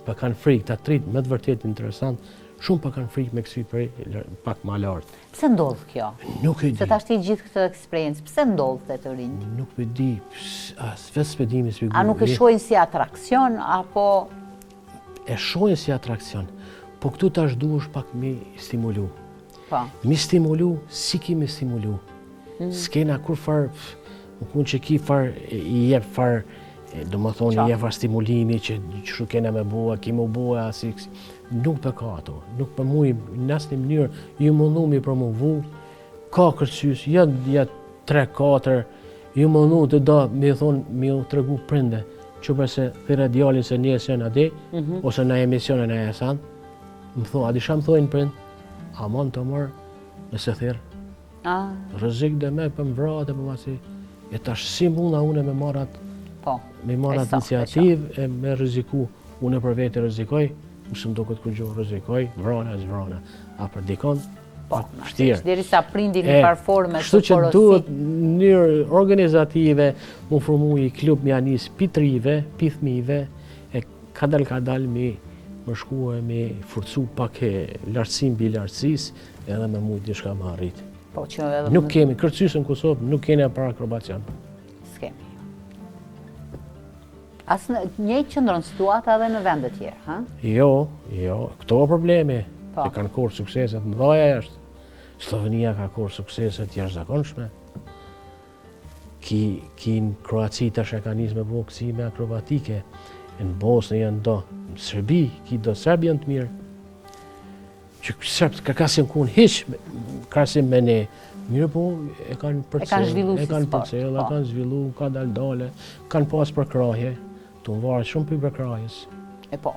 pa kanë frikë, ta trit me të vërtet interesant, shumë pa kanë frikë me kësi për pak ma lartë. Pse ndodh kjo? Nuk e di. Se ta shti gjithë këtë eksperiencë, pse ndodh të të rinj? Nuk e di, vetë s'pedimi s'pegu. A nuk e shojnë si atrakcion, apo... E shojnë si atrakcion, po këtu tash duhesh pak me stimulu. Po. Mi stimulu, si ki me stimulu. S'kena kur farë, më kun që ki farë, i jep farë, do më thonë, i jep farë stimulimi që shu kena me bua, ki mu bua, si, nuk për ka ato, nuk për mu, në asë një mënyrë, ju mundu mi promovu, ka kërcys, ja 3-4, ju mundu të da, mi thonë, mi u të regu prinde, që përse thira djallin se njësë janë ade, ose në emisionin e esan, më thonë, a di sham thojnë prind, amon të mërë, nëse thirë, rëzik dhe me për mvrat e për masi, e tash si muna une me marat iniciativ e me rëziku, une për vete rëzikoj, mësë më do këtë këgjohë rëzikoj, vrana, a për dikon, shtirë. Deri sa prindi një parforme të porosit. Kështu që duhet njërë organizative, më formu i klub me anis pitrive, pithmive, e kadal me më shkua me forcu pak e lartësim bi lartësis, edhe me mujtë dishka më arrit. Nuk kemi, kërcysë në Kosovë, nuk keni për akrobacion. S'kemi. Asë njëjtë qëndron situata edhe në vendet tjerë, ha? Jo, këto probleme, që kanë korë sukseset më dhaja jashtë. Slovenia ka korë sukseset jashtë zakonshme. Ki në Kroaci tash e ka njës me bo kësime akrobatike, në Bosnë janë do, në Serbi, ki do Serbi janë të mirë. Që Serbët ka kasim kun hiq, kasim me ne, mirë po e kanë përcel, e kanë zhvillu, ka dal-dale, kanë pas për krahje, të më varë shumë për krahjes. E po,